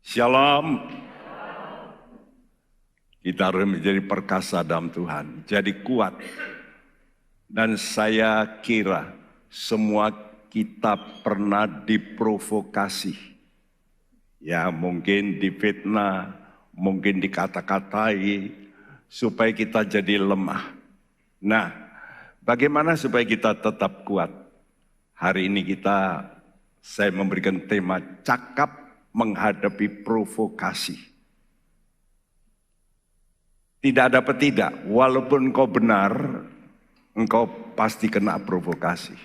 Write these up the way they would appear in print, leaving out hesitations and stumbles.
Shalom. Kita harus menjadi perkasa dalam Tuhan, jadi kuat. Dan saya kira semua kita pernah diprovokasi. Ya mungkin difitnah, mungkin dikata-katai, supaya kita jadi lemah. Nah, bagaimana supaya kita tetap kuat? Hari ini saya memberikan tema cakap menghadapi provokasi. Tidak dapat tidak, walaupun engkau benar, engkau pasti kena provokasi.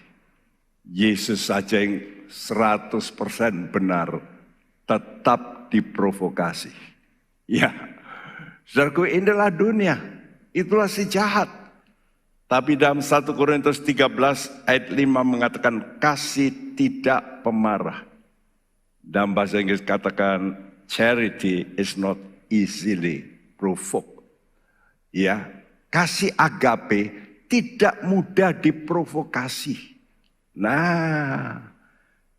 Yesus saja yang 100% benar, tetap diprovokasi. Ya, saudaraku, inilah dunia, itulah si jahat. Tapi dalam 1 Korintus 13 ayat 5 mengatakan kasih tidak pemarah. Dalam bahasa Inggris katakan charity is not easily provoked. Ya, kasih agape tidak mudah diprovokasi. Nah,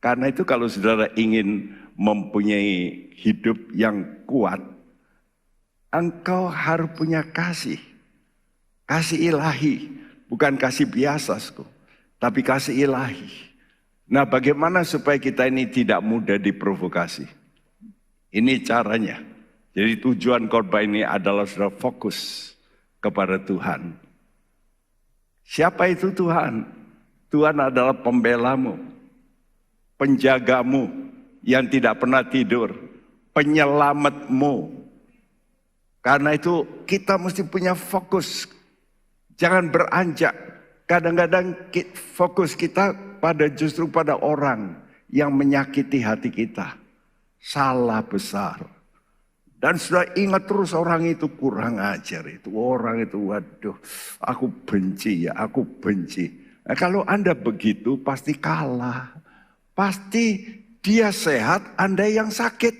karena itu kalau saudara ingin mempunyai hidup yang kuat, engkau harus punya kasih. Kasih ilahi, bukan kasih biasa, tapi kasih ilahi. Nah, bagaimana supaya kita ini tidak mudah diprovokasi? Ini caranya. Jadi tujuan khotbah ini adalah saudara fokus kepada Tuhan. Siapa itu Tuhan? Tuhan adalah pembelamu, penjagamu yang tidak pernah tidur, penyelamatmu. Karena itu kita mesti punya fokus, jangan beranjak. Kadang-kadang fokus kita justru pada orang yang menyakiti hati kita. Salah besar. Dan sudah ingat terus orang itu kurang ajar itu. Orang itu waduh aku benci ya, aku benci. Nah, kalau Anda begitu pasti kalah. Pasti dia sehat, Anda yang sakit.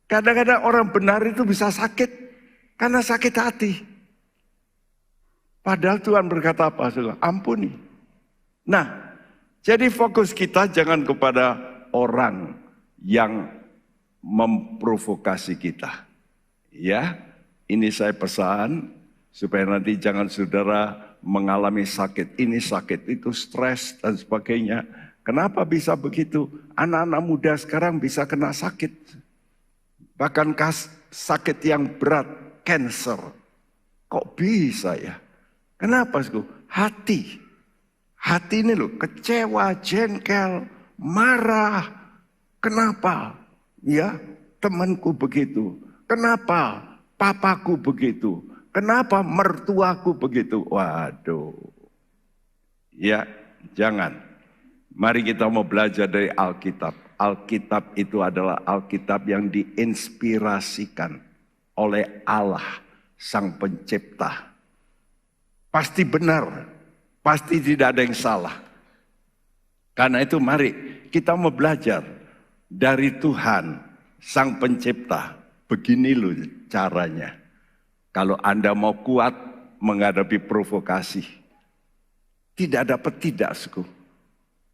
Kadang-kadang orang benar itu bisa sakit karena sakit hati. Padahal Tuhan berkata apa? Ampuni. Nah, jadi fokus kita jangan kepada orang yang memprovokasi kita. Ya, ini saya pesan supaya nanti jangan saudara mengalami sakit. Ini sakit, itu stres dan sebagainya. Kenapa bisa begitu? Anak-anak muda sekarang bisa kena sakit. Bahkan sakit yang berat, cancer. Kok bisa ya? Kenapa? Hati. Hati ini loh, kecewa, jengkel, marah. Kenapa? Ya, temanku begitu. Kenapa? Papaku begitu. Kenapa mertuaku begitu? Waduh. Ya, jangan. Mari kita mau belajar dari Alkitab. Alkitab itu adalah Alkitab yang diinspirasikan oleh Allah, Sang Pencipta. Pasti benar. Pasti tidak ada yang salah. Karena itu mari kita mau belajar dari Tuhan, Sang Pencipta. Begini loh caranya. Kalau Anda mau kuat menghadapi provokasi. Tidak dapat tidak,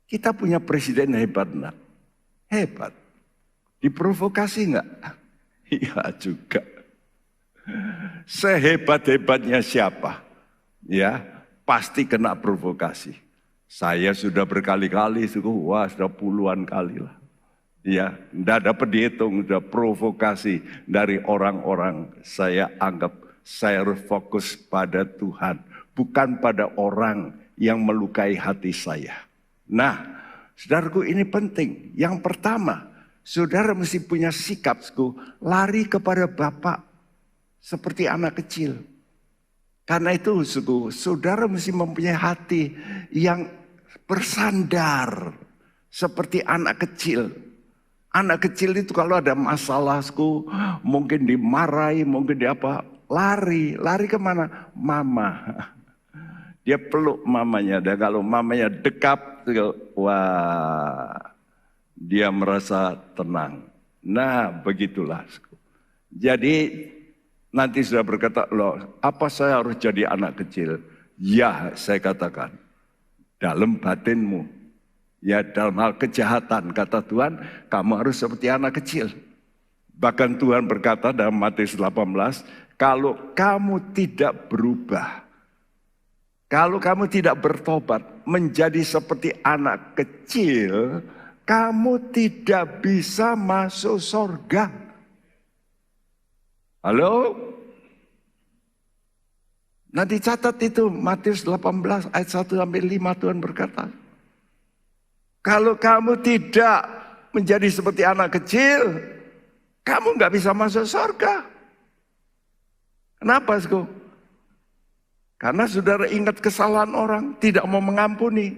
Kita punya presiden hebat enggak? Hebat. Diprovokasi enggak? Iya juga. Sehebat-hebatnya siapa? Ya, pasti kena provokasi. Saya sudah berkali-kali, wah sudah puluhan kali lah. Ya, tidak dapat dihitung, sudah provokasi dari orang-orang. Saya anggap saya harus fokus pada Tuhan, bukan pada orang yang melukai hati saya. Nah, saudaraku ini penting. Yang pertama, saudara mesti punya sikap, lari kepada Bapa seperti anak kecil. Karena itu, saudara mesti mempunyai hati yang bersandar seperti anak kecil. Anak kecil itu kalau ada masalah, mungkin dimarahi, mungkin lari kemana? Mama. Dia peluk mamanya, dan kalau mamanya dekat, wah, dia merasa tenang. Nah, begitulah. Jadi nanti sudah berkata, loh, apa saya harus jadi anak kecil? Ya, saya katakan, dalam batinmu, Ya dalam hal kejahatan, kata Tuhan, kamu harus seperti anak kecil. Bahkan Tuhan berkata dalam Matius 18, kalau kamu tidak berubah, kalau kamu tidak bertobat menjadi seperti anak kecil, kamu tidak bisa masuk surga. Halo? Nah dicatat itu Matius 18 ayat 1 sampai 5 Tuhan berkata. Kalau kamu tidak menjadi seperti anak kecil, kamu nggak bisa masuk surga. Kenapa, Sko? Karena saudara ingat kesalahan orang, tidak mau mengampuni.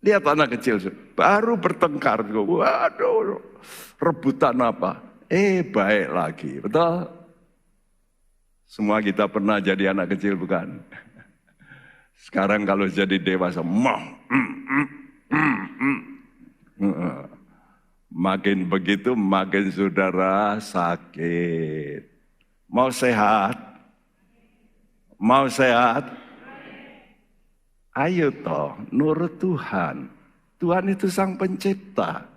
Lihat anak kecil, baru bertengkar. Waduh, rebutan apa? Baik lagi, betul? Semua kita pernah jadi anak kecil, bukan? Sekarang kalau jadi dewasa, makin begitu, makin saudara sakit. Mau sehat? Mau sehat? Ayo toh, nurut Tuhan. Tuhan itu sang pencipta.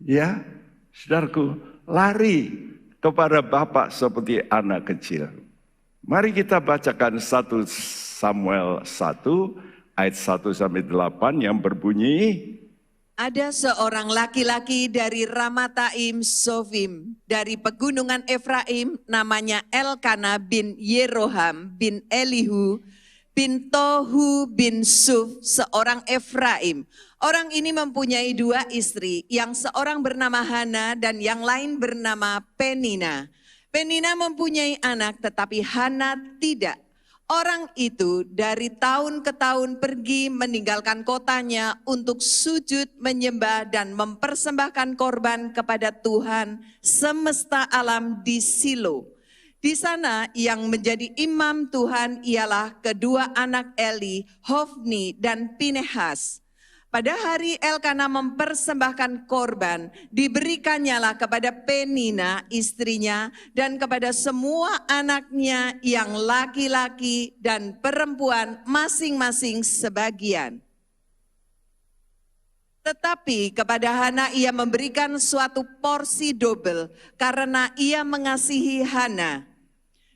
Ya, saudaraku, lari kepada Bapa seperti anak kecil. Mari kita bacakan 1 Samuel 1 ayat 1 sampai 8 yang berbunyi, ada seorang laki-laki dari Ramataim Sofim, dari pegunungan Efraim, namanya Elkana bin Yeroham bin Elihu bin Tohu bin Suf, seorang Efraim. Orang ini mempunyai 2 istri, yang seorang bernama Hana dan yang lain bernama Penina. Penina mempunyai anak tetapi Hana tidak. Orang itu dari tahun ke tahun pergi meninggalkan kotanya untuk sujud menyembah dan mempersembahkan korban kepada Tuhan semesta alam di Silo. Di sana yang menjadi imam Tuhan ialah kedua anak Eli, Hofni dan Pinehas. Pada hari Elkana mempersembahkan korban, diberikannya kepada Penina istrinya dan kepada semua anaknya yang laki-laki dan perempuan masing-masing sebagian. Tetapi kepada Hana ia memberikan suatu porsi double karena ia mengasihi Hana.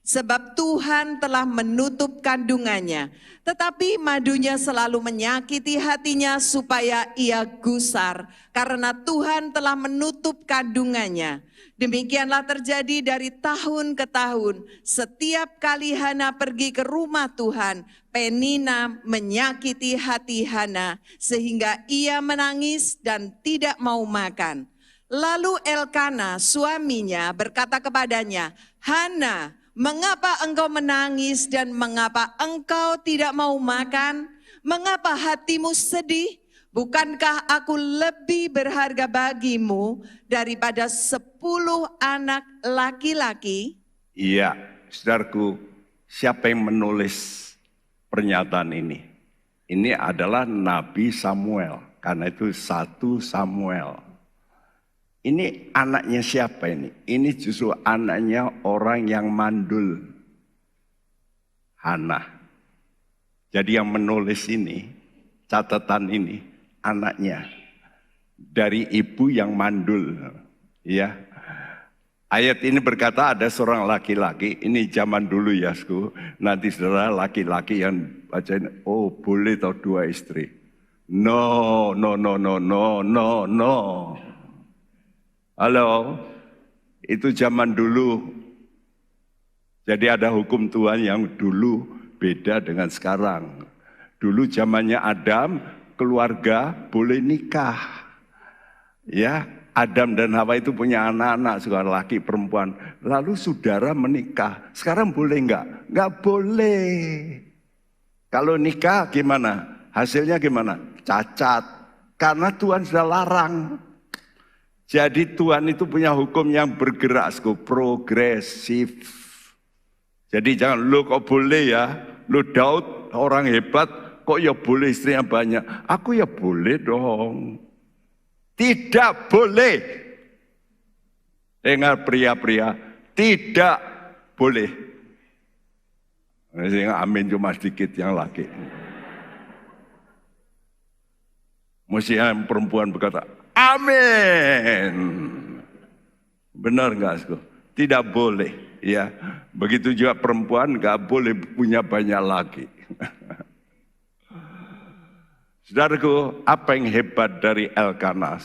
Sebab Tuhan telah menutup kandungannya, tetapi madunya selalu menyakiti hatinya supaya ia gusar, karena Tuhan telah menutup kandungannya. Demikianlah terjadi dari tahun ke tahun, setiap kali Hana pergi ke rumah Tuhan, Penina menyakiti hati Hana, sehingga ia menangis dan tidak mau makan. Lalu Elkana suaminya berkata kepadanya, Hana, mengapa engkau menangis dan mengapa engkau tidak mau makan? Mengapa hatimu sedih? Bukankah aku lebih berharga bagimu daripada 10 anak laki-laki? Iya, saudaraku, siapa yang menulis pernyataan ini? Ini adalah Nabi Samuel, karena itu 1 Samuel. Ini anaknya siapa ini? Ini justru anaknya orang yang mandul. Hana. Jadi yang menulis ini, catatan ini, anaknya. Dari ibu yang mandul. Ya. Ayat ini berkata ada seorang laki-laki, ini zaman dulu ya, nanti saudara laki-laki yang bacain, oh boleh tau 2 istri. No. Halo, itu zaman dulu. Jadi ada hukum Tuhan yang dulu beda dengan sekarang. Dulu zamannya Adam, keluarga boleh nikah. Ya, Adam dan Hawa itu punya anak-anak, seorang laki perempuan. Lalu saudara menikah. Sekarang boleh enggak? Enggak boleh. Kalau nikah gimana? Hasilnya gimana? Cacat. Karena Tuhan sudah larang. Jadi Tuhan itu punya hukum yang bergerak, progresif. Jadi jangan, lu kok boleh ya, lu Daud orang hebat, kok ya boleh istrinya banyak. Aku ya boleh dong. Tidak boleh. Dengar pria-pria, tidak boleh. Amin cuma sedikit yang laki. Mesti yang perempuan berkata, amin. Benar nggak, saudara? Tidak boleh, ya. Begitu juga perempuan nggak boleh punya banyak laki. Saudaraku, apa yang hebat dari Elkanah?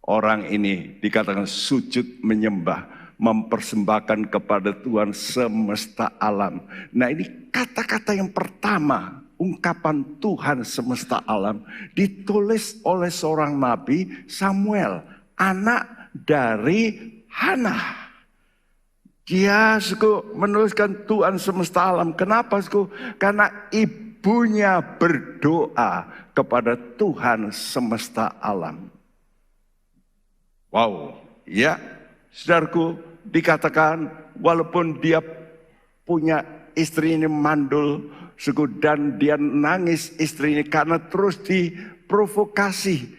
Orang ini dikatakan sujud menyembah, mempersembahkan kepada Tuhan semesta alam. Nah, ini kata-kata yang pertama, ungkapan Tuhan semesta alam ditulis oleh seorang nabi Samuel, anak dari Hana. Dia menuliskan Tuhan semesta alam. Kenapa? Karena ibunya berdoa kepada Tuhan semesta alam. Wow, ya, saudaraku, dikatakan walaupun dia punya istri ini mandul, dan dia nangis istrinya karena terus diprovokasi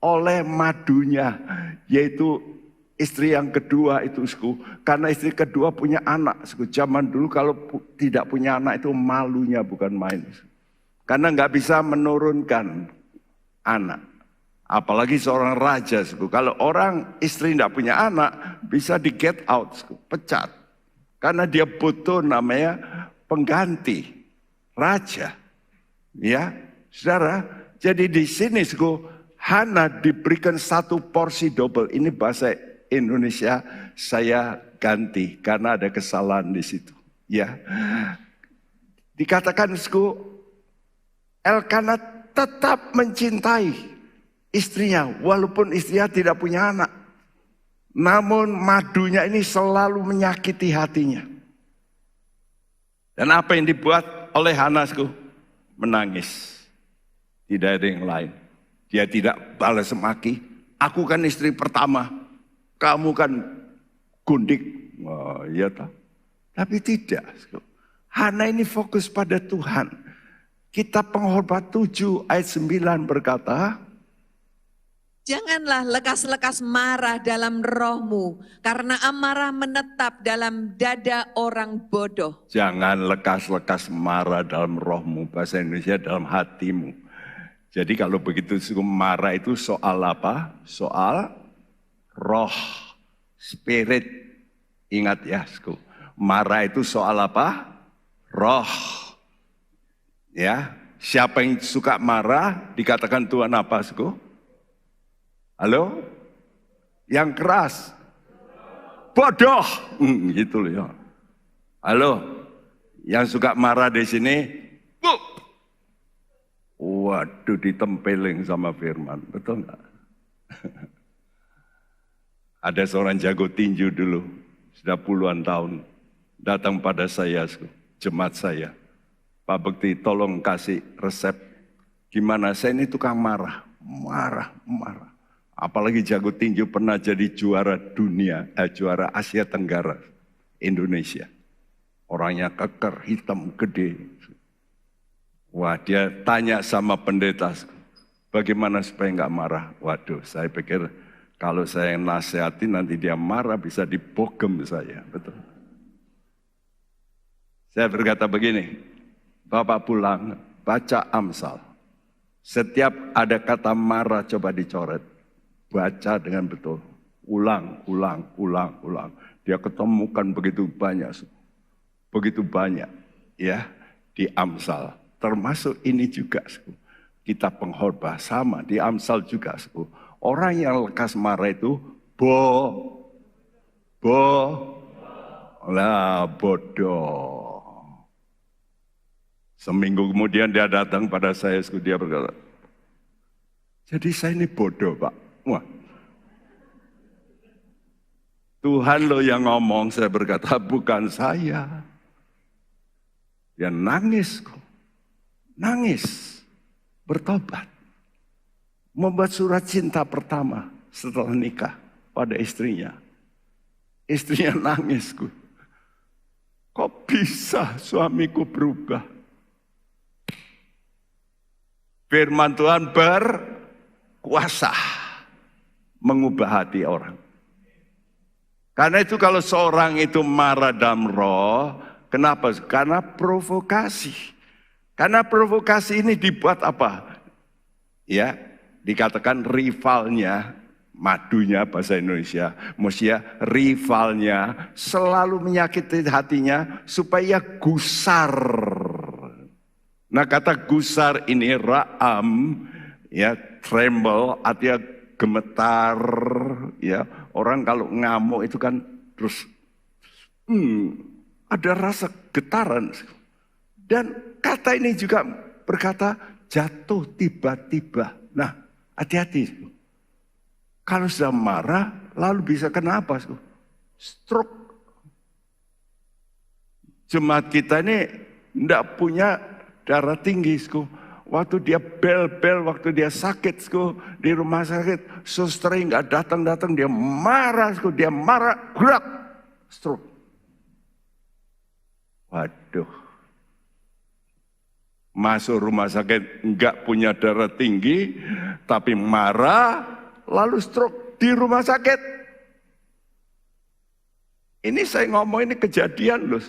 oleh madunya, yaitu istri yang kedua itu, karena istri kedua punya anak. Zaman dulu kalau tidak punya anak itu malunya bukan main. Karena nggak bisa menurunkan anak. Apalagi seorang raja. Kalau orang istri tidak punya anak, bisa di get out, pecat. Karena dia butuh namanya pengganti raja. Ya, saudara. Jadi di sini Hana diberikan satu porsi double. Ini bahasa Indonesia saya ganti karena ada kesalahan di situ. Ya, dikatakan Elkanah tetap mencintai istrinya walaupun istrinya tidak punya anak. Namun madunya ini selalu menyakiti hatinya. Dan apa yang dibuat oleh Hana? Menangis. Tidak ada yang lain. Dia tidak balas maki. Aku kan istri pertama. Kamu kan gundik. Oh, iya tak? Tapi tidak. Hana ini fokus pada Tuhan. Kitab Pengkhotbah 7 ayat 9 berkata, janganlah lekas-lekas marah dalam rohmu, karena amarah menetap dalam dada orang bodoh. Jangan lekas-lekas marah dalam rohmu, bahasa Indonesia dalam hatimu. Jadi kalau begitu marah itu soal apa? Soal roh, spirit. Ingat ya, marah itu soal apa? Roh. Ya, siapa yang suka marah dikatakan Tuhan apa, Halo? Yang keras? Bodoh. Gitu loh ya. Halo? Yang suka marah di sini? Waduh, ditempeling sama firman. Betul enggak? Ada seorang jago tinju dulu, sudah puluhan tahun, datang pada saya, jemaat saya. Pak Bekti, tolong kasih resep. Gimana? Saya ini tukang marah. Apalagi jago tinju pernah jadi juara dunia, juara Asia Tenggara, Indonesia. Orangnya keker, hitam, gede. Wah, dia tanya sama pendeta, bagaimana supaya nggak marah? Waduh, saya pikir kalau saya nasihatin nanti dia marah bisa dibogem saya, betul. Saya berkata begini, Bapak pulang, baca Amsal. Setiap ada kata marah coba dicoret. Baca dengan betul. Ulang. Dia ketemukan begitu banyak ya di Amsal. Termasuk ini juga kitab Pengkhotbah sama di Amsal juga. Orang yang lekas marah itu bodoh. Seminggu kemudian dia datang pada saya, dia berkata, jadi saya ini bodoh Pak. Wah, Tuhan lo yang ngomong, saya berkata bukan saya. Dia nangis, bertobat. Membuat surat cinta pertama setelah nikah pada istrinya. Istrinya nangis. Kok bisa suamiku berubah? Firman Tuhan berkuasa mengubah hati orang. Karena itu kalau seorang itu marah dalam roh, kenapa? Karena provokasi. Karena provokasi ini dibuat apa? Ya, dikatakan rivalnya, madunya bahasa Indonesia, maksudnya rivalnya selalu menyakiti hatinya supaya gusar. Nah kata gusar ini ra'am, ya tremble, artinya gemetar, ya orang kalau ngamuk itu kan terus ada rasa getaran. Dan kata ini juga berkata jatuh tiba-tiba. Nah hati-hati. Kalau sudah marah lalu bisa kenapa? Stroke. Jemaat kita ini tidak punya darah tinggi. Waktu dia bel-bel, waktu dia sakit di rumah sakit, suster nggak datang-datang, dia marah, dia marah, gerak, stroke. Waduh, masuk rumah sakit nggak punya darah tinggi, tapi marah, lalu stroke di rumah sakit. Ini saya ngomong ini kejadian loh.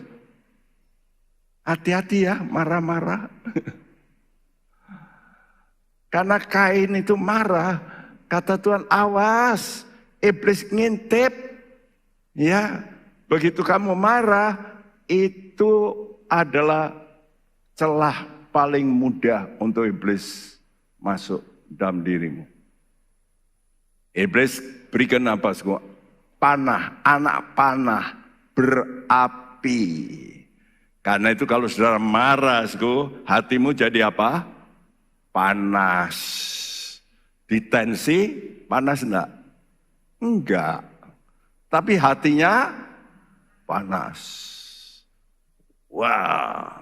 Hati-hati ya marah-marah. Karena Kain itu marah, kata Tuhan awas, iblis ngintip. Ya, begitu kamu marah, itu adalah celah paling mudah untuk iblis masuk dalam dirimu. Iblis berikan apa? Panah, anak panah, berapi. Karena itu kalau saudara marah, hatimu jadi apa? Panas. Ditensi, panas enggak? Enggak. Tapi hatinya panas. Wah,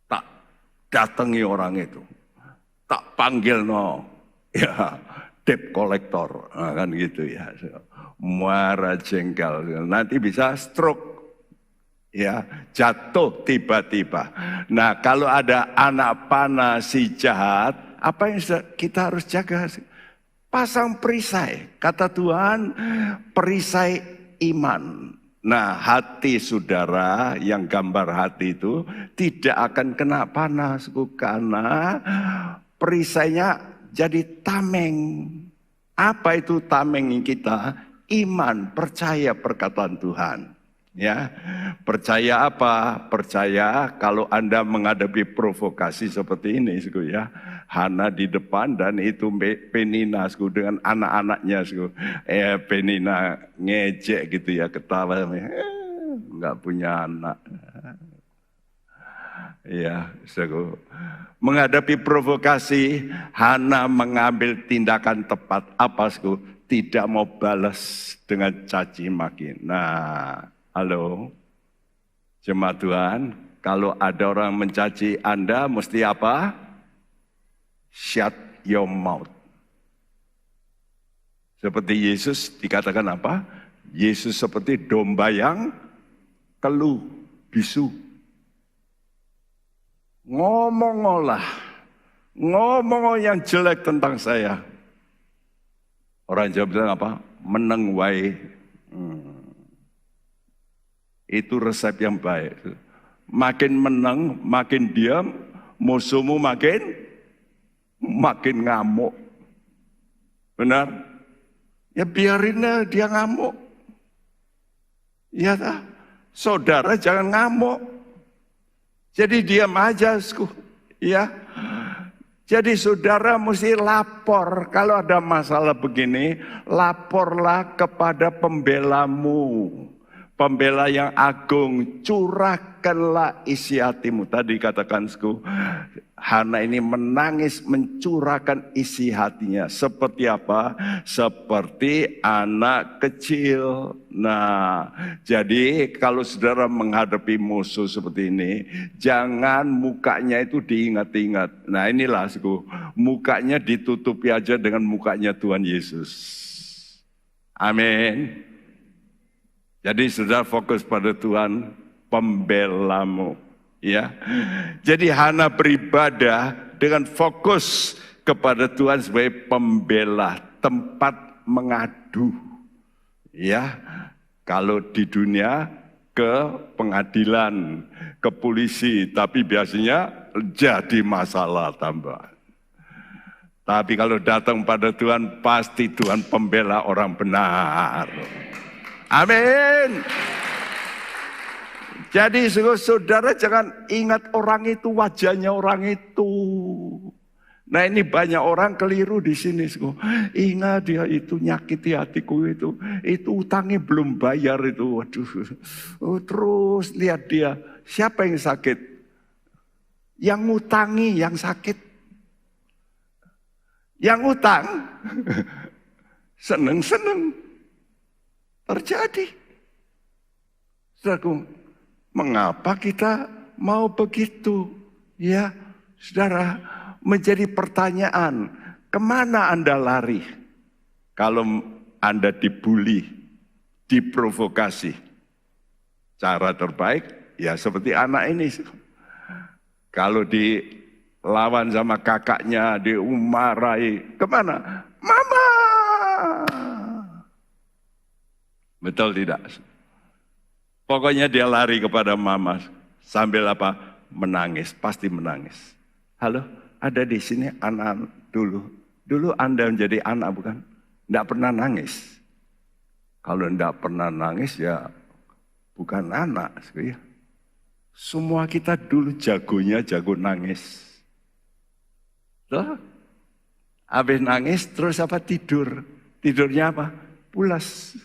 tak datangi orang itu. Tak panggil ya, debt collector. Nah, kan gitu ya. Marah jengkel. Nanti bisa stroke. Ya, jatuh tiba-tiba. Nah, kalau ada anak panah si jahat, apa yang kita harus jaga? Pasang perisai. Kata Tuhan, perisai iman. Nah, hati saudara yang gambar hati itu tidak akan kena panas karena perisainya jadi tameng. Apa itu tameng kita? Iman, percaya perkataan Tuhan. Ya, percaya apa? Percaya kalau Anda menghadapi provokasi seperti ini, ya. Hana di depan dan itu Penina, dengan anak-anaknya, Penina ngejek gitu ya, ketawa, nggak punya anak. Ya, menghadapi provokasi, Hana mengambil tindakan tepat apa, tidak mau balas dengan caci maki. Nah. Halo, jemaat Tuhan, kalau ada orang mencaci Anda, mesti apa? Shut your mouth. Seperti Yesus dikatakan apa? Yesus seperti domba yang keluh, bisu. Ngomong yang jelek tentang saya. Orang Jawa bilang apa? Meneng wae. Itu resep yang baik. Makin menang, makin diam, musuhmu makin ngamuk. Benar? Ya biarin dia ngamuk. Ya tak? Saudara jangan ngamuk. Jadi diam aja. Ya. Jadi saudara mesti lapor. Kalau ada masalah begini, laporlah kepada pembelamu. Pembela yang agung, curahkanlah isi hatimu. Tadi katakan, Hana ini menangis mencurahkan isi hatinya. Seperti apa? Seperti anak kecil. Nah, jadi kalau saudara menghadapi musuh seperti ini, jangan mukanya itu diingat-ingat. Nah inilah, mukanya ditutupi aja dengan mukanya Tuhan Yesus. Amin. Jadi saudara fokus pada Tuhan pembelamu, ya. Jadi Hana beribadah dengan fokus kepada Tuhan sebagai pembela, tempat mengadu, ya. Kalau di dunia ke pengadilan, ke polisi, tapi biasanya jadi masalah tambah. Tapi kalau datang pada Tuhan, pasti Tuhan pembela orang benar. Amin. Jadi saudara jangan ingat orang itu, wajahnya orang itu. Nah ini banyak orang keliru di sini. Ingat dia itu nyakiti hatiku itu utangnya belum bayar itu. Waduh. Terus lihat dia, siapa yang sakit? Yang ngutangi yang sakit. Yang utang seneng-seneng terjadi. Saudaraku, mengapa kita mau begitu? Ya, saudara, menjadi pertanyaan, kemana Anda lari? Kalau Anda dibully, diprovokasi. Cara terbaik, ya seperti anak ini. Kalau dilawan sama kakaknya, dimarahi, kemana? Mama! Betul tidak? Pokoknya dia lari kepada mama sambil apa? Menangis, pasti menangis. Halo, ada di sini anak dulu. Dulu Anda menjadi anak bukan? Tidak pernah nangis. Kalau tidak pernah nangis ya bukan anak. Ya. Semua kita dulu jagonya jago nangis. Loh, habis nangis terus apa? Tidur. Tidurnya apa? Pulas.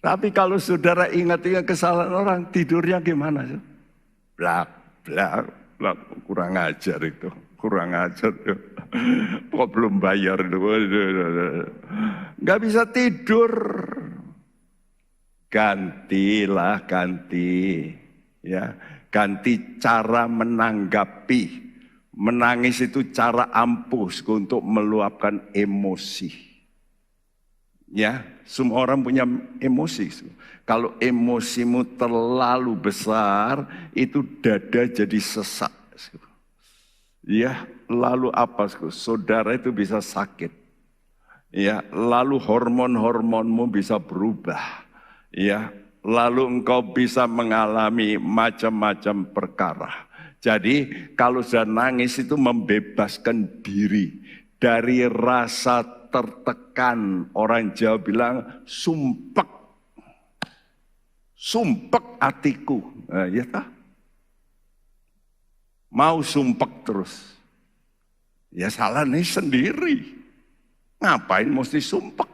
Tapi kalau saudara ingat-ingat kesalahan orang, tidurnya gimana? Blak, blak, blak. Kurang ajar itu. Kurang ajar itu. Kok belum bayar itu. Gak bisa tidur. Gantilah, ganti. Ya, ganti cara menanggapi. Menangis itu cara ampuh untuk meluapkan emosi. Ya, semua orang punya emosi. Kalau emosimu terlalu besar, itu dada jadi sesak. Ya, lalu apa? Saudara itu bisa sakit. Ya, lalu hormon-hormonmu bisa berubah. Ya, lalu engkau bisa mengalami macam-macam perkara. Jadi, kalau sudah nangis itu membebaskan diri dari rasa tertekan. Orang Jawa bilang sumpek. Sumpek hatiku. Nah, ya tak? Mau sumpek terus. Ya salah nih sendiri. Ngapain mesti sumpek?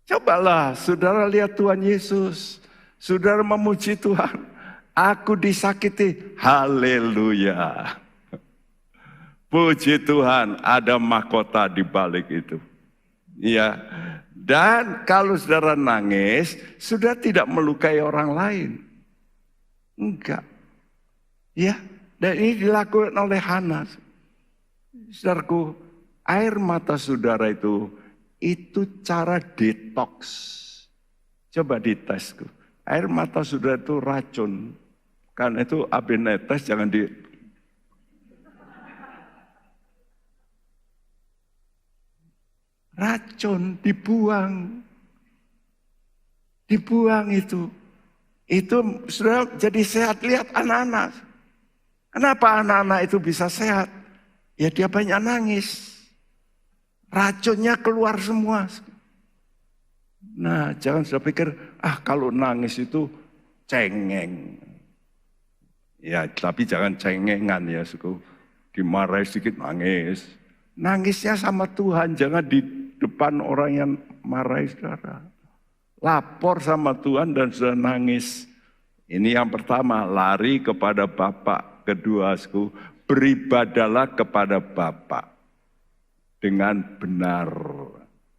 Cobalah saudara lihat Tuhan Yesus. Saudara memuji Tuhan. Aku disakiti. Haleluya. Puji Tuhan, ada mahkota di balik itu. Ya. Dan kalau saudara nangis, sudah tidak melukai orang lain. Enggak. Ya, dan ini dilakukan oleh Hana. Saudaraku, air mata saudara itu cara detox. Coba dites. Air mata saudara itu racun. Karena itu abenetes jangan di... Racun dibuang. Dibuang itu. Itu sudah jadi sehat. Lihat anak-anak. Kenapa anak-anak itu bisa sehat? Ya dia banyak nangis. Racunnya keluar semua. Nah jangan sudah pikir, kalau nangis itu cengeng. Ya tapi jangan cengengan ya suku. Dimarahi sedikit nangis. Nangisnya sama Tuhan, jangan di depan orang yang marahi saudara. Lapor sama Tuhan dan sudah nangis. Ini yang pertama, lari kepada Bapa. Kedua, beribadalah kepada Bapa dengan benar.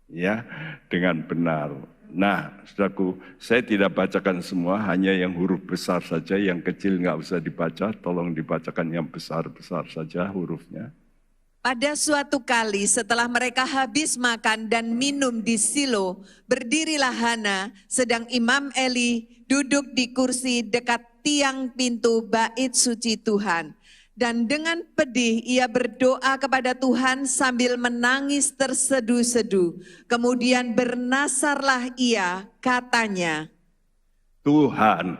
Ya, dengan benar. Nah, saudaraku, saya tidak bacakan semua, hanya yang huruf besar saja, yang kecil nggak usah dibaca, tolong dibacakan yang besar-besar saja hurufnya. Pada suatu kali setelah mereka habis makan dan minum di Silo, berdirilah Hana, sedang Imam Eli duduk di kursi dekat tiang pintu bait suci Tuhan. Dan dengan pedih ia berdoa kepada Tuhan sambil menangis terseduh-seduh. Kemudian bernasarlah ia, katanya, Tuhan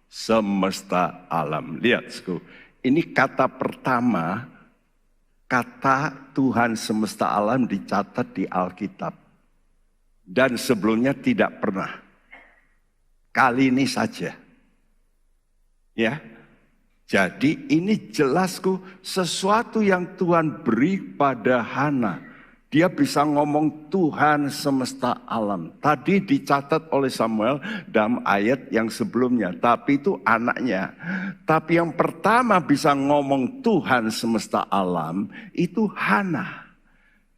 semesta alam. Lihat, ini kata pertama kata Tuhan semesta alam dicatat di Alkitab. Dan sebelumnya tidak pernah. Kali ini saja. Ya. Jadi ini jelasku sesuatu yang Tuhan beri pada Hana. Dia bisa ngomong Tuhan semesta alam. Tadi dicatat oleh Samuel dalam ayat yang sebelumnya. Tapi itu anaknya. Tapi yang pertama bisa ngomong Tuhan semesta alam itu Hana.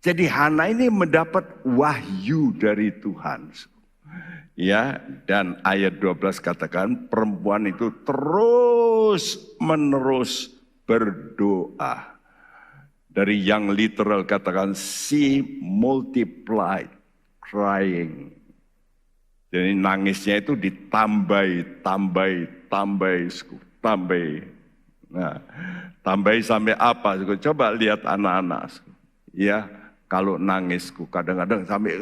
Jadi Hana ini mendapat wahyu dari Tuhan. Ya, dan ayat 12 katakan perempuan itu terus menerus berdoa. Dari yang literal katakan she multiplied crying. Jadi nangisnya itu ditambah. Nah, tambah sampai apa? Coba lihat anak-anak. Ya, kalau nangisku kadang-kadang sampai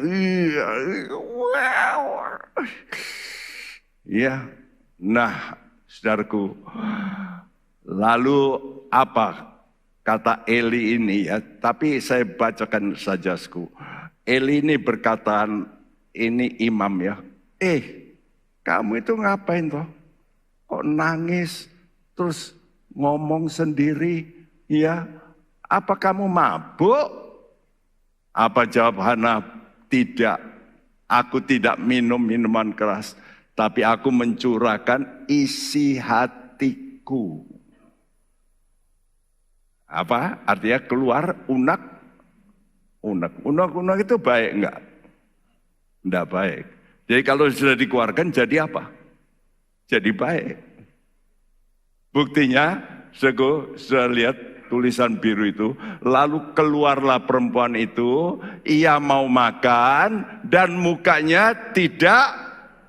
ya. Nah, saudaraku, lalu apa kata Eli ini ya? Tapi saya bacakan saja, Eli ini berkataan, ini imam ya. Kamu itu ngapain toh? Kok nangis terus ngomong sendiri ya? Apa kamu mabuk? Apa jawab Hana? Tidak, aku tidak minum minuman keras, tapi aku mencurahkan isi hatiku. Apa? Artinya keluar unek. Unek itu baik enggak? Enggak baik. Jadi kalau sudah dikeluarkan jadi apa? Jadi baik. Buktinya, sudah lihat tulisan biru itu, lalu keluarlah perempuan itu, ia mau makan dan mukanya tidak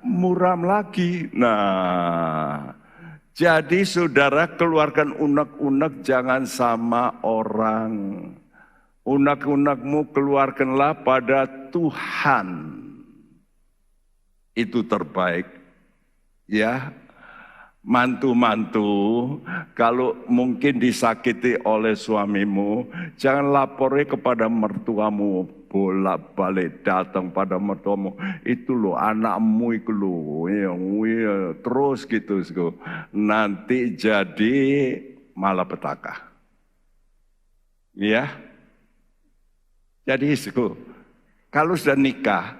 muram lagi. Nah, jadi saudara keluarkan unek-unek jangan sama orang. Unek-unekmu keluarkanlah pada Tuhan. Itu terbaik. Ya. Mantu-mantu, kalau mungkin disakiti oleh suamimu, jangan lapori kepada mertuamu, bolak-balik datang pada mertuamu. Itu loh anakmu itu loh, terus gitu. Nanti jadi malapetaka. Ya. Jadi kalau sudah nikah,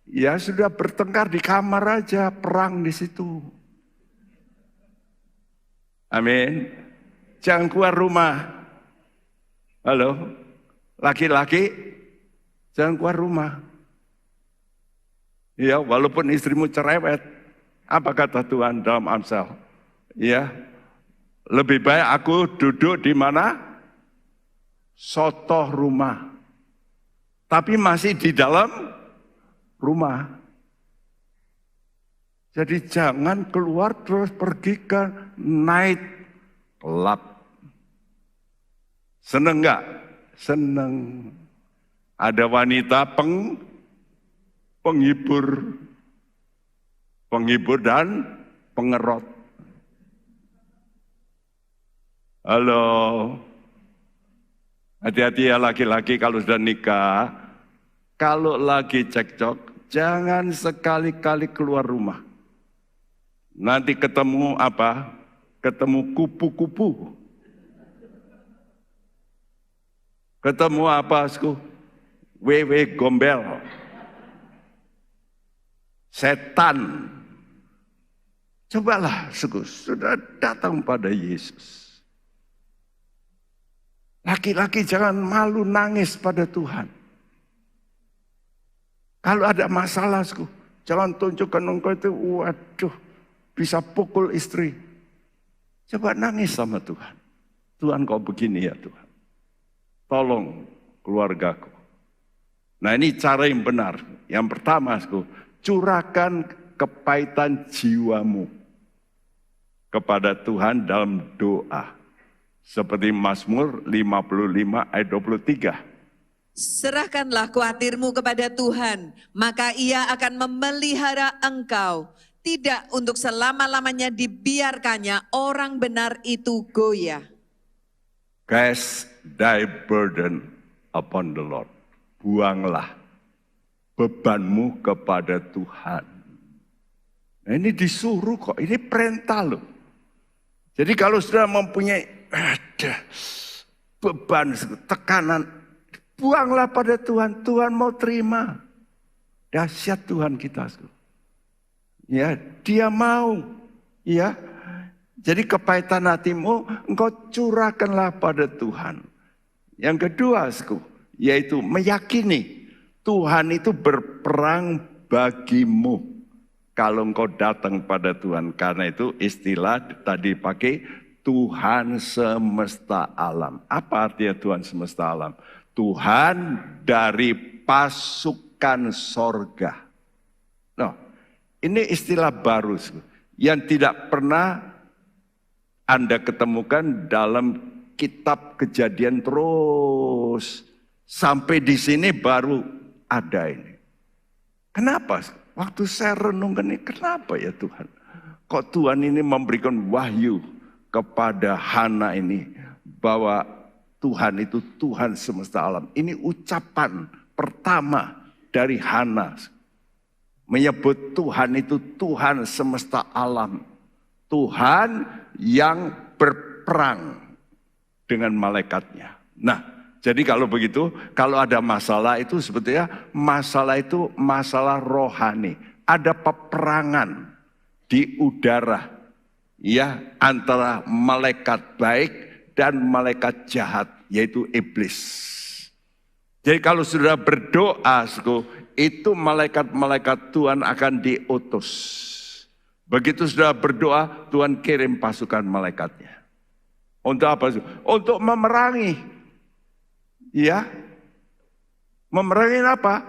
ya sudah bertengkar di kamar aja, perang di situ. Amin. Jangan keluar rumah. Halo, laki-laki, jangan keluar rumah. Ya, walaupun istrimu cerewet, apa kata Tuhan dalam Amsal? Ya, lebih baik aku duduk di mana? Sotoh rumah. Tapi masih di dalam rumah. Jadi jangan keluar terus pergi ke night club. Seneng enggak? Seneng. Ada wanita penghibur dan pengerot. Halo. Hati-hati ya laki-laki kalau sudah nikah. Kalau lagi cekcok, jangan sekali-kali keluar rumah. Nanti ketemu apa? Ketemu kupu-kupu. Ketemu apa? Wewe gombel. Setan. Cobalah, sudah datang pada Yesus. Laki-laki jangan malu nangis pada Tuhan. Kalau ada masalah, jangan tunjukkan engkau itu, waduh, bisa pukul istri. Coba nangis sama Tuhan. Tuhan kau begini ya Tuhan. Tolong keluargaku. Nah ini cara yang benar. Yang pertama, curahkan kepahitan jiwamu kepada Tuhan dalam doa. Seperti Mazmur 55 ayat 23. Serahkanlah khawatirmu kepada Tuhan, maka Ia akan memelihara engkau. Tidak untuk selama-lamanya dibiarkannya orang benar itu goyah. Guys, thy burden upon the Lord. Buanglah bebanmu kepada Tuhan. Nah, ini disuruh kok, ini perintah loh. Jadi kalau sudah mempunyai beban, tekanan, buanglah pada Tuhan. Tuhan mau terima. Dahsyat Tuhan kita. Ya, dia mau. Ya. Jadi kepahitan hatimu, engkau curahkanlah pada Tuhan. Yang kedua, yaitu meyakini Tuhan itu berperang bagimu. Kalau engkau datang pada Tuhan. Karena itu istilah tadi pakai Tuhan semesta alam. Apa artinya Tuhan semesta alam? Tuhan dari pasukan sorga. Nah, ini istilah baru yang tidak pernah Anda ketemukan dalam kitab Kejadian terus. Sampai di sini baru ada ini. Kenapa? Waktu saya renungkan ini, kenapa ya Tuhan? Kok Tuhan ini memberikan wahyu kepada Hana ini bahwa Tuhan itu Tuhan semesta alam. Ini ucapan pertama dari Hana. Menyebut Tuhan itu Tuhan semesta alam. Tuhan yang berperang dengan malaikatnya. Nah, jadi kalau begitu, kalau ada masalah itu sebetulnya masalah itu masalah rohani. Ada peperangan di udara ya antara malaikat baik dan malaikat jahat yaitu iblis. Jadi kalau sudah berdoa, itu malaikat-malaikat Tuhan akan diutus. Begitu sudah berdoa, Tuhan kirim pasukan malaikatnya. Untuk apa? Untuk memerangi. Ya, memerangi apa?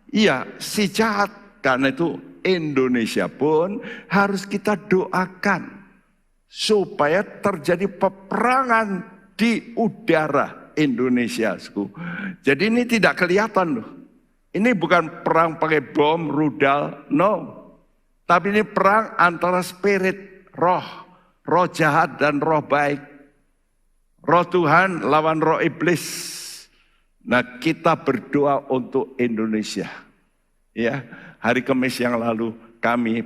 Iya, si jahat. Karena itu Indonesia pun harus kita doakan supaya terjadi peperangan di udara Indonesia. Jadi ini tidak kelihatan loh. Ini bukan perang pakai bom, rudal, no. Tapi ini perang antara spirit, roh jahat dan roh baik. Roh Tuhan lawan roh iblis. Nah, kita berdoa untuk Indonesia. Ya, hari Kamis yang lalu kami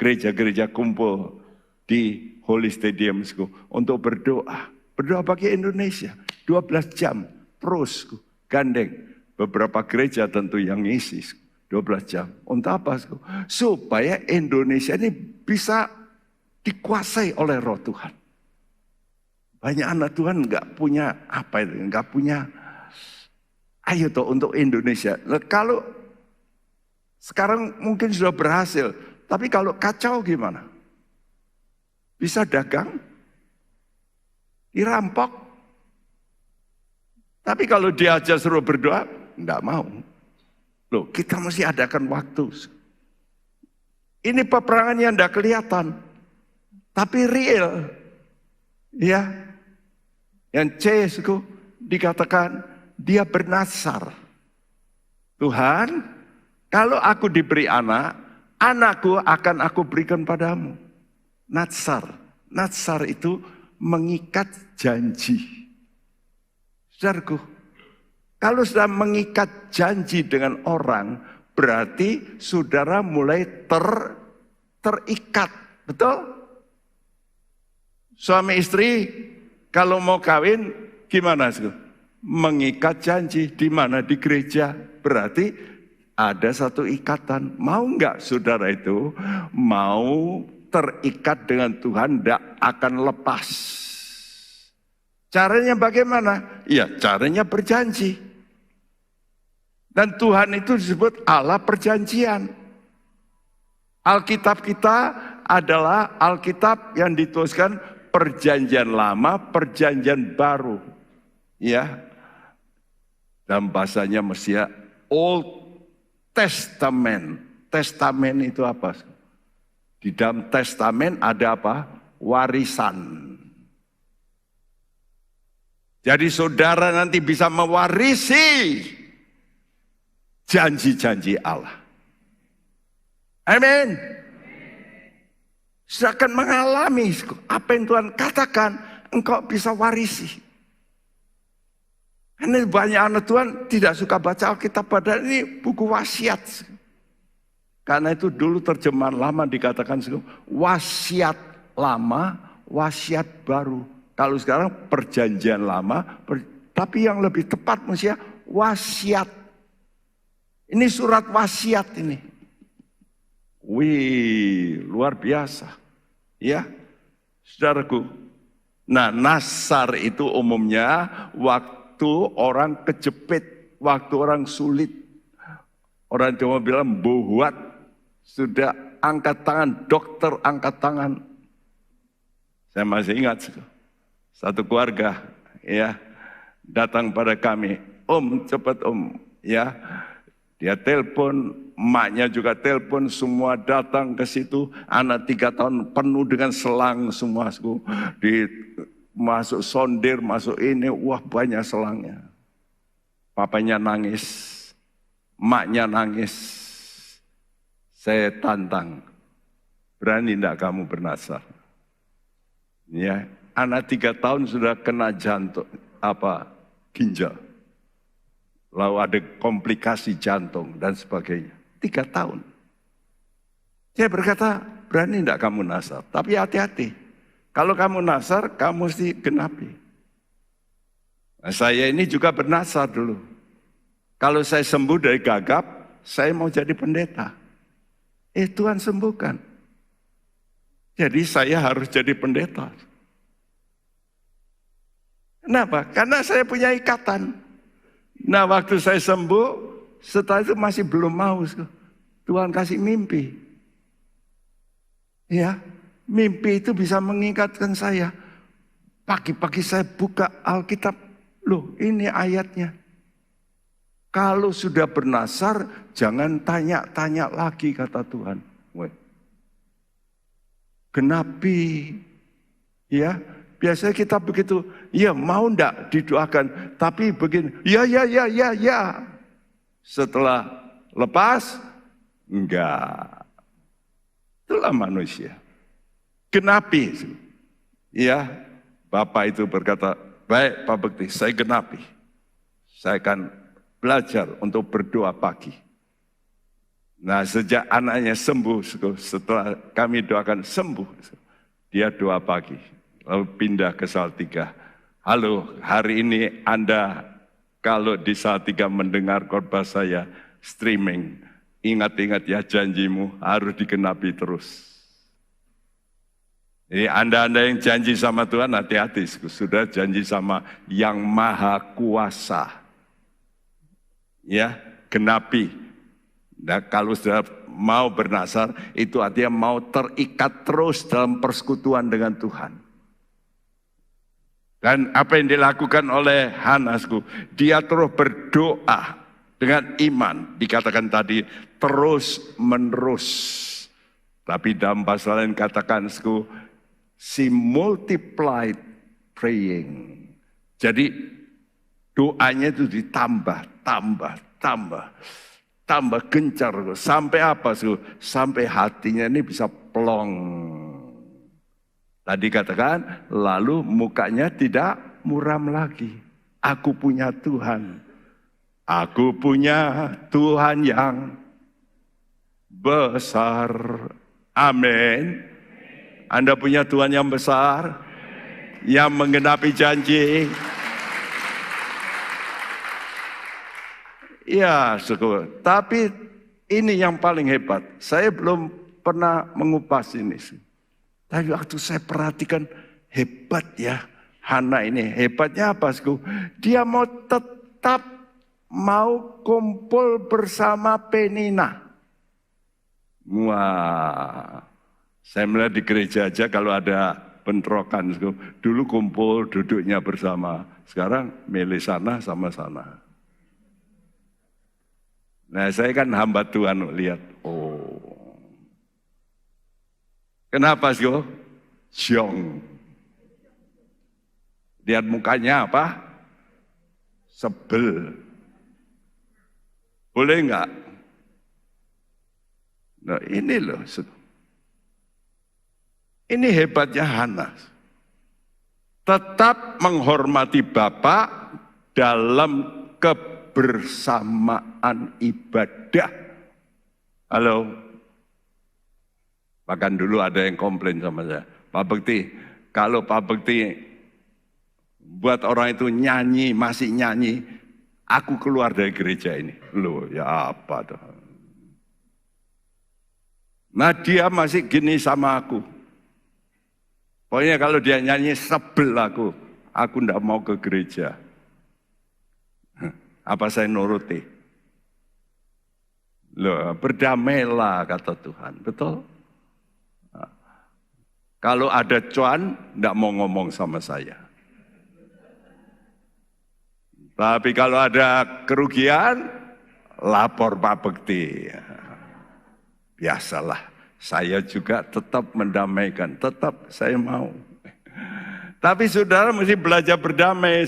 gereja-gereja kumpul di Holy Stadium untuk berdoa. Berdoa bagi Indonesia 12 jam terus gandeng. Beberapa gereja tentu yang ngisi 12 jam. Untuk apa? Supaya Indonesia ini bisa dikuasai oleh roh Tuhan. Banyak anak Tuhan nggak punya apa itu, nggak punya. Ayo toh untuk Indonesia. Kalau sekarang mungkin sudah berhasil, tapi kalau kacau gimana? Bisa dagang, dirampok. Tapi kalau diajak suruh berdoa, enggak mau. Loh, kita mesti adakan waktu. Ini peperangan yang enggak kelihatan, tapi real. Ya, yang C dikatakan, dia bernasar. Tuhan, kalau aku diberi anak, anakku akan aku berikan padamu. Natsar. Natsar itu mengikat janji. Saudaraku, kalau sudah mengikat janji dengan orang, berarti saudara mulai terikat. Betul? Suami istri kalau mau kawin gimana sih? Mengikat janji di mana? Di gereja. Berarti ada satu ikatan. Mau enggak saudara itu? Mau terikat dengan Tuhan, enggak akan lepas. Caranya bagaimana? Ya, caranya berjanji. Dan Tuhan itu disebut Allah perjanjian. Alkitab kita adalah Alkitab yang dituliskan perjanjian lama, perjanjian baru. Ya, dalam bahasanya Mesia Old Testament. Testament itu apa? Di dalam testamen ada apa? Warisan. Jadi saudara nanti bisa mewarisi janji-janji Allah. Amin. Saya akan mengalami apa yang Tuhan katakan, engkau bisa warisi. Karena banyak anak Tuhan tidak suka baca Alkitab, padahal ini buku wasiat. Karena itu dulu terjemahan lama dikatakan wasiat lama, wasiat baru. Kalau sekarang perjanjian lama, tapi yang lebih tepat maksudnya wasiat. Ini surat wasiat ini. Wih, luar biasa. Ya, saudaraku. Nah, nasar itu umumnya waktu orang kejepit, waktu orang sulit. Orang cuma bilang buat, sudah angkat tangan, dokter angkat tangan. Saya masih ingat satu keluarga ya datang pada kami, Om cepat Om ya. Dia telepon, emaknya juga telepon, semua datang ke situ. Anak 3 tahun penuh dengan selang semua. Masuk sondir, masuk ini, wah banyak selangnya. Papanya nangis, emaknya nangis. Saya tantang, berani enggak kamu bernasar? Ya, anak 3 tahun sudah kena jantung, ginjal. Lalu ada komplikasi jantung dan sebagainya. 3 tahun. Saya berkata, berani enggak kamu nasar? Tapi hati-hati. Kalau kamu nasar, kamu mesti genapi. Nah, saya ini juga bernasar dulu. Kalau saya sembuh dari gagap, saya mau jadi pendeta. Tuhan sembuhkan. Jadi saya harus jadi pendeta. Kenapa? Karena saya punya ikatan. Nah, waktu saya sembuh, setelah itu masih belum mau. Tuhan kasih mimpi. Ya, mimpi itu bisa mengikatkan saya. Pagi-pagi saya buka Alkitab. Loh, ini ayatnya. Kalau sudah bernasar, jangan tanya-tanya lagi, kata Tuhan. Genapi. Ya, biasanya kita begitu, ya mau ndak didoakan, tapi begini, ya. Setelah lepas, enggak. Itulah manusia. Genapi. Ya, Bapak itu berkata, baik Pak Bekti, saya genapi. Saya akan belajar untuk berdoa pagi. Nah, sejak anaknya sembuh, setelah kami doakan sembuh, dia doa pagi. Lalu pindah ke Salatiga. Halo, hari ini Anda kalau di Salatiga mendengar khotbah saya streaming, ingat-ingat ya janjimu harus digenapi terus. Jadi Anda yang janji sama Tuhan hati-hati, sudah janji sama yang maha kuasa. Ya, genapi. Nah, kalau sudah mau bernasar, itu artinya mau terikat terus dalam persekutuan dengan Tuhan. Dan apa yang dilakukan oleh Hanasku, dia terus berdoa dengan iman. Dikatakan tadi terus menerus. Tapi dalam bahasa lain katakan, she multiplied praying. Jadi doanya itu ditambah, tambah gencar. Sampai apa? Sampai hatinya ini bisa plong. Tadi katakan, lalu mukanya tidak muram lagi. Aku punya Tuhan. Aku punya Tuhan yang besar. Amin. Anda punya Tuhan yang besar, yang menggenapi janji. Ya, syukur. Tapi ini yang paling hebat. Saya belum pernah mengupas ini. Tapi waktu saya perhatikan, hebat ya Hana ini. Hebatnya apa? Dia mau tetap mau kumpul bersama Penina. Wah, saya melihat di gereja aja kalau ada bentrokan. Dulu kumpul duduknya bersama. Sekarang milih sana sama sana. Nah, saya kan hamba Tuhan lihat. Oh. Kenapa sih? Syong. Lihat mukanya apa? Sebel. Boleh enggak? Nah, ini loh. Ini hebatnya Hana. Tetap menghormati Bapak dalam kebersamaan ibadah. Halo? Bahkan dulu ada yang komplain sama saya, Pak Bekti, kalau Pak Bekti buat orang itu nyanyi, masih nyanyi, aku keluar dari gereja ini. Loh, ya apa tuh? Nah dia masih gini sama aku. Pokoknya kalau dia nyanyi sebel aku enggak mau ke gereja. Apa saya nuruti? Loh, berdamailah kata Tuhan, betul? Kalau ada cuan, enggak mau ngomong sama saya. Tapi kalau ada kerugian, lapor Pak Bekti. Biasalah, saya juga tetap mendamaikan, tetap saya mau. Tapi saudara mesti belajar berdamai.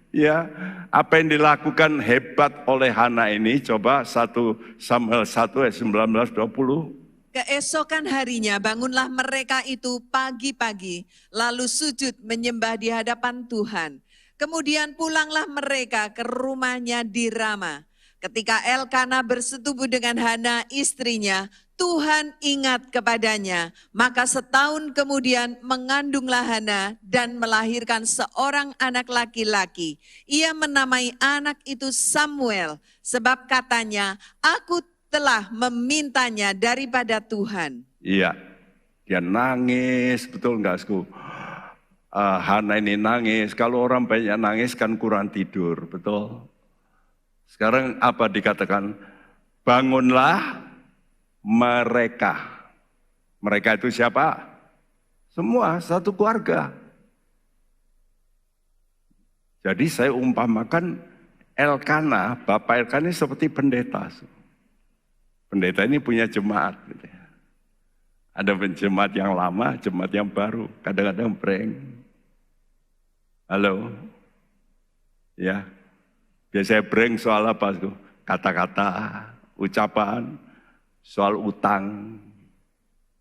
Ya, apa yang dilakukan hebat oleh Hana ini, coba 1 Samuel 1 ayat 19-20. Keesokan harinya bangunlah mereka itu pagi-pagi, lalu sujud menyembah di hadapan Tuhan. Kemudian pulanglah mereka ke rumahnya di Rama. Ketika Elkana bersetubuh dengan Hana istrinya, Tuhan ingat kepadanya. Maka setahun kemudian mengandunglah Hana dan melahirkan seorang anak laki-laki. Ia menamai anak itu Samuel, sebab katanya, aku telah memintanya daripada Tuhan. Iya, dia nangis, betul enggak, Sku? Hana ini nangis, kalau orang banyak nangis kan kurang tidur, betul? Sekarang apa dikatakan? Bangunlah mereka. Mereka itu siapa? Semua, satu keluarga. Jadi saya umpamakan Elkana, Bapak Elkana ini seperti pendeta. Pendeta ini punya jemaat. Gitu ya. Ada jemaat yang lama, jemaat yang baru. Kadang-kadang breng. Halo? Ya. Biasanya breng soal apa? Kata-kata, ucapan, soal utang.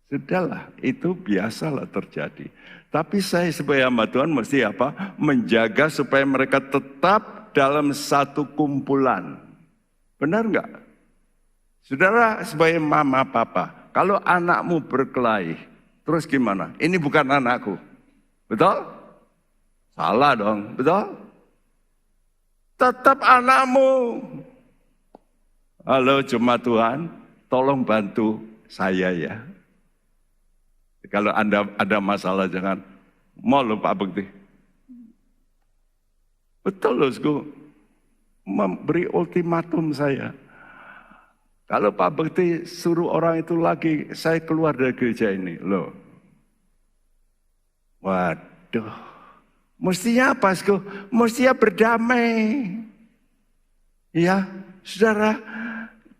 Sudahlah, itu biasalah terjadi. Tapi saya sebagai hamba Tuhan mesti apa? Menjaga supaya mereka tetap dalam satu kumpulan. Benar enggak? Saudara sebagai mama papa, kalau anakmu berkelahi, terus gimana? Ini bukan anakku. Betul? Salah dong, betul? Tetap anakmu. Halo jemaat Tuhan, tolong bantu saya ya. Kalau Anda ada masalah jangan, mau loh Pak Bekti. Betul loh, memberi ultimatum saya. Kalau Pak Bekti suruh orang itu lagi, saya keluar dari gereja ini. Loh. Waduh. Mestinya apa, mestinya berdamai. Ya, saudara,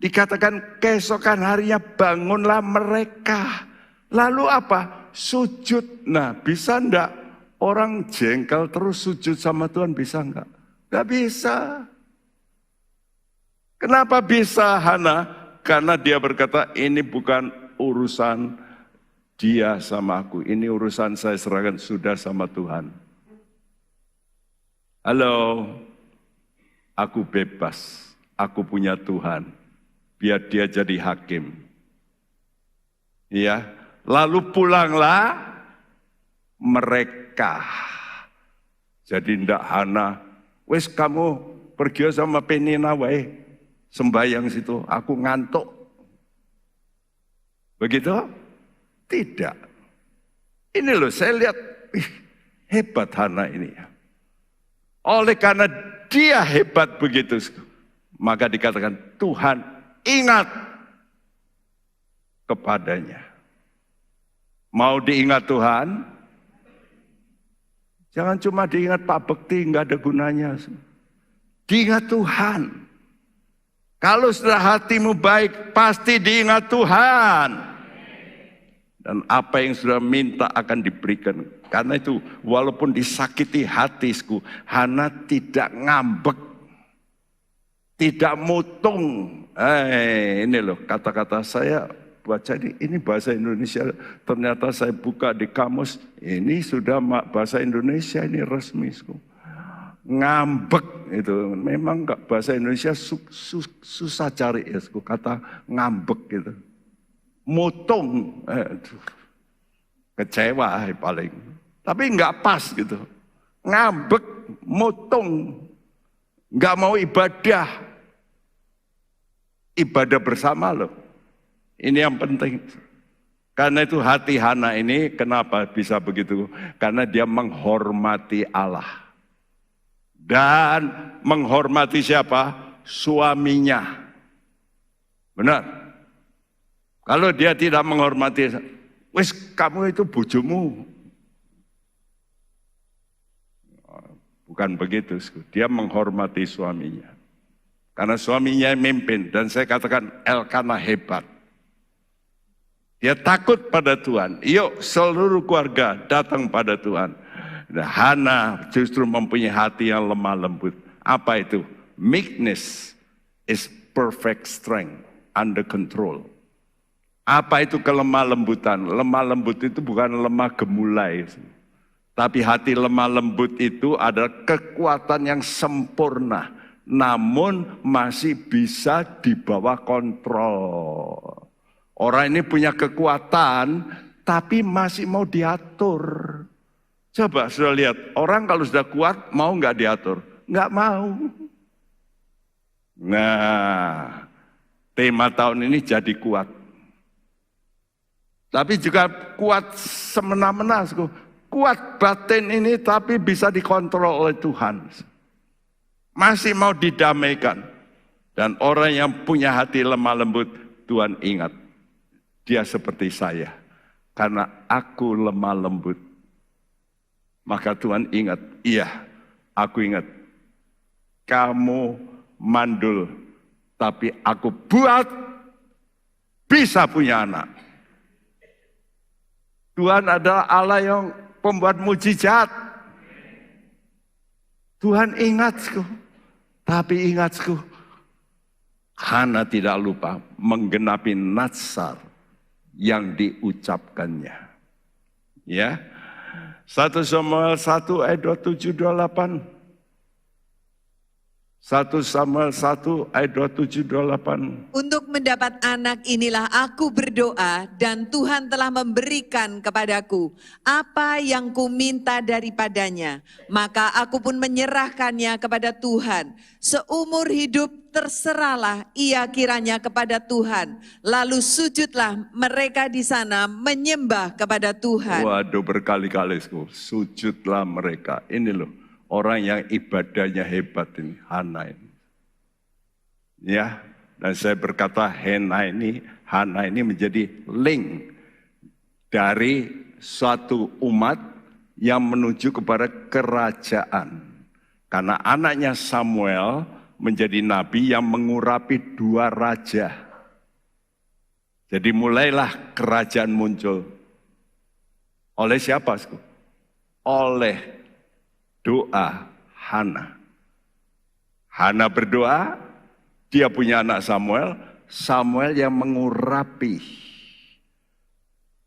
dikatakan keesokan harinya bangunlah mereka. Lalu apa? Sujud. Nah, bisa enggak orang jengkel terus sujud sama Tuhan, bisa enggak? Enggak bisa. Kenapa bisa Hana? Karena dia berkata, ini bukan urusan dia sama aku. Ini urusan saya serahkan sudah sama Tuhan. Halo, aku bebas. Aku punya Tuhan. Biar dia jadi hakim. Ya, lalu pulanglah mereka. Jadi ndak Hana, wes kamu pergi sama Penina wae. Sembayang situ, aku ngantuk. Begitu? Tidak. Ini loh, saya lihat, hebat Hana ini. Oleh karena dia hebat begitu, maka dikatakan Tuhan ingat kepadanya. Mau diingat Tuhan? Jangan cuma diingat Pak Bekti, nggak ada gunanya. Diingat Tuhan. Kalau sudah hatimu baik, pasti diingat Tuhan. Dan apa yang sudah minta akan diberikan. Karena itu, walaupun disakiti hatiku, Hana tidak ngambek. Tidak mutung. Ini loh, kata-kata saya baca ini bahasa Indonesia. Ternyata saya buka di kamus, ini sudah bahasa Indonesia, ini resmi. Ngambek. itu memang bahasa Indonesia susah cari ya, kata ngambek gitu. Motong, kecewa paling. Tapi nggak pas gitu. Ngambek, motong, nggak mau ibadah. Ibadah bersama loh. Ini yang penting. Karena itu hati Hana ini kenapa bisa begitu? Karena dia menghormati Allah. Dan menghormati siapa? Suaminya. Benar. Kalau dia tidak menghormati, wis kamu itu bojomu. Bukan begitu, dia menghormati suaminya. Karena suaminya memimpin, dan saya katakan Elkanah hebat. Dia takut pada Tuhan. Yuk seluruh keluarga datang pada Tuhan. Nah, Hana justru mempunyai hati yang lemah lembut. Apa itu? Meekness is perfect strength under control. Apa itu kelemah lembutan? Lemah lembut itu bukan lemah gemulai. Tapi hati lemah lembut itu adalah kekuatan yang sempurna. Namun masih bisa dibawa kontrol. Orang ini punya kekuatan tapi masih mau diatur. Coba sudah lihat, orang kalau sudah kuat mau nggak diatur? Nggak mau. Nah, tema tahun ini jadi kuat. Tapi juga kuat semena-mena, kuat batin ini tapi bisa dikontrol oleh Tuhan. Masih mau didamaikan. Dan orang yang punya hati lemah lembut, Tuhan ingat, dia seperti saya. Karena aku lemah lembut. Maka Tuhan ingat, iya aku ingat. Kamu mandul, tapi aku buat bisa punya anak. Tuhan adalah Allah yang pembuat mujizat. Tuhan ingatku, tapi ingatku, Hana tidak lupa menggenapi natsar yang diucapkannya. Ya, 1 Samuel 1 ayat 27-28. 1 Samuel 1 ayat 27-28. Untuk mendapat anak inilah aku berdoa dan Tuhan telah memberikan kepadaku apa yang ku minta daripadanya. Maka aku pun menyerahkannya kepada Tuhan. Seumur hidup terserahlah ia kiranya kepada Tuhan. Lalu sujudlah mereka di sana menyembah kepada Tuhan. Waduh, berkali-kali sujudlah mereka. Ini loh. Orang yang ibadahnya hebat ini, Hana ini. Ya, dan saya berkata Hana ini menjadi link dari suatu umat yang menuju kepada kerajaan. Karena anaknya Samuel menjadi nabi yang mengurapi 2 raja. Jadi mulailah kerajaan muncul. Oleh siapa? Oleh doa Hana. Hana berdoa, dia punya anak Samuel. Samuel yang mengurapi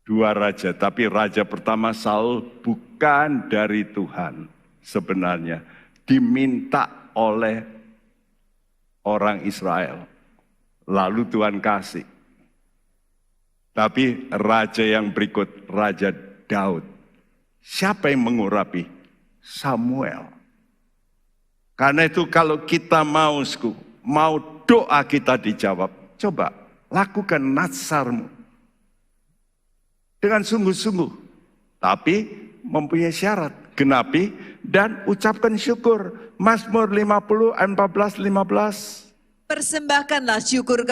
2 raja. Tapi raja pertama Saul bukan dari Tuhan sebenarnya. Diminta oleh orang Israel. Lalu Tuhan kasih. Tapi raja yang berikut, Raja Daud. Siapa yang mengurapi? Samuel. Karena itu kalau kita mau doa kita dijawab, coba lakukan natsarmu dengan sungguh-sungguh. Tapi mempunyai syarat, genapi dan ucapkan syukur. Mazmur 50 ayat 14-15. Persembahkanlah syukur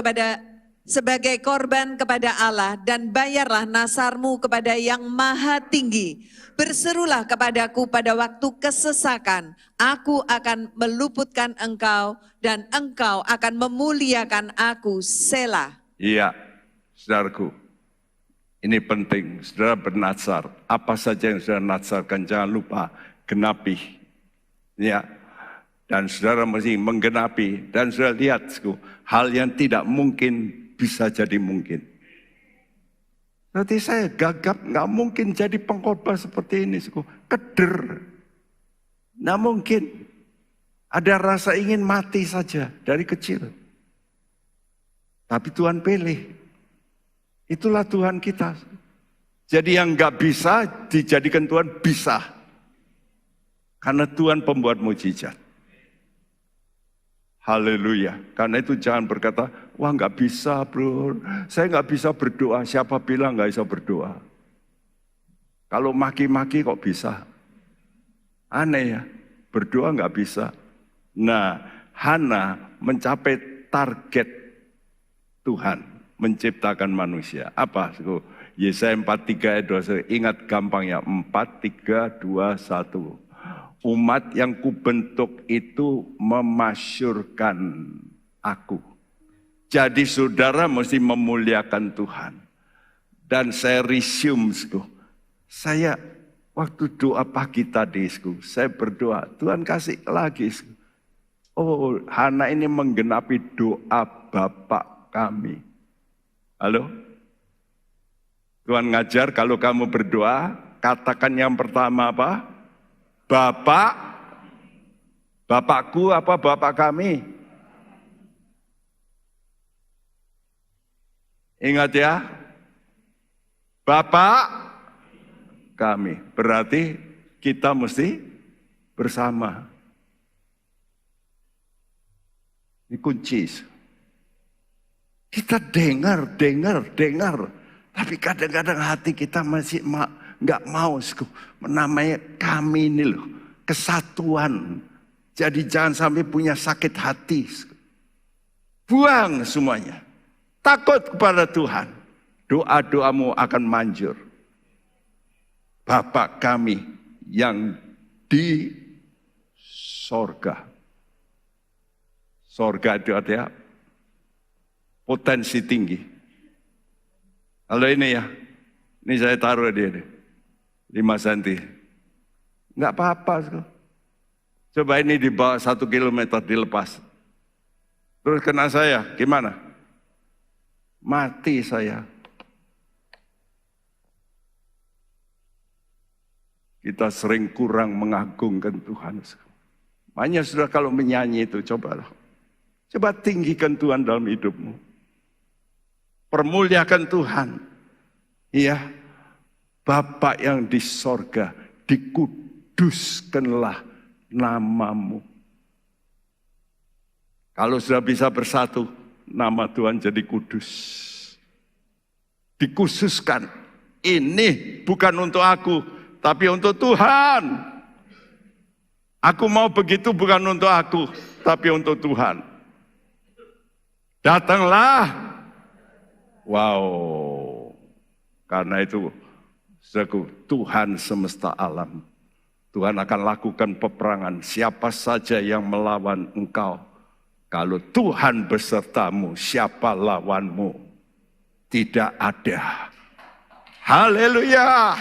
sebagai korban kepada Allah dan bayarlah nasarmu kepada yang maha tinggi. Berserulah kepadaku pada waktu kesesakan. Aku akan meluputkan engkau dan engkau akan memuliakan aku. Selah. Iya, saudaraku. Ini penting, saudara bernatsar. Apa saja yang saudara natsarkan, jangan lupa genapi. Ya, dan saudara mesti menggenapi. Dan saudara lihat, hal yang tidak mungkin bisa jadi mungkin. Nanti saya gagap, nggak mungkin jadi pengkhotbah seperti ini. Keder. Nggak mungkin. Ada rasa ingin mati saja dari kecil. Tapi Tuhan pilih. Itulah Tuhan kita. Jadi yang nggak bisa dijadikan Tuhan bisa. Karena Tuhan pembuat mujizat. Haleluya. Karena itu jangan berkata, wah nggak bisa bro, saya nggak bisa berdoa. Siapa bilang nggak bisa berdoa? Kalau maki-maki kok bisa? Aneh ya, berdoa nggak bisa. Nah, Hana mencapai target Tuhan, menciptakan manusia. Apa? Yesaya 43 ayat 21, ingat gampang ya, 4, 3, 2, 1. Umat yang kubentuk itu memasyurkan aku. Jadi saudara mesti memuliakan Tuhan. Dan saya resume, saya waktu doa pagi tadi, saya berdoa, Tuhan kasih lagi. Oh, Hana ini menggenapi doa Bapak kami. Halo? Tuhan ngajar kalau kamu berdoa, katakan yang pertama apa? Bapak, Bapakku apa Bapak kami? Ingat ya, Bapak kami. Berarti kita mesti bersama. Ini kunci. Kita dengar. Tapi kadang-kadang hati kita masih nggak mau menamai kami ini loh. Kesatuan. Jadi jangan sampai punya sakit hati. Buang semuanya. Takut kepada Tuhan. Doa-doamu akan manjur. Bapa kami yang di sorga. Sorga itu artinya potensi tinggi. Kalau ini ya, ini saya taruh di ini, 5 cm. Enggak apa-apa. Coba ini di bawah 1 kilometer dilepas. Terus kena saya, gimana? Mati saya. Kita sering kurang mengagungkan Tuhan. Makanya sudah kalau menyanyi itu, cobalah. Coba tinggikan Tuhan dalam hidupmu. Permuliakan Tuhan. Iya, Bapa yang di sorga, dikuduskanlah namamu. Kalau sudah bisa bersatu, nama Tuhan jadi kudus. Dikhususkan. Ini bukan untuk aku, tapi untuk Tuhan. Aku mau begitu bukan untuk aku, tapi untuk Tuhan. Datanglah. Wow. Karena itu, Tuhan semesta alam. Tuhan akan lakukan peperangan. Siapa saja yang melawan engkau. Kalau Tuhan besertamu, siapa lawanmu? Tidak ada. Haleluya.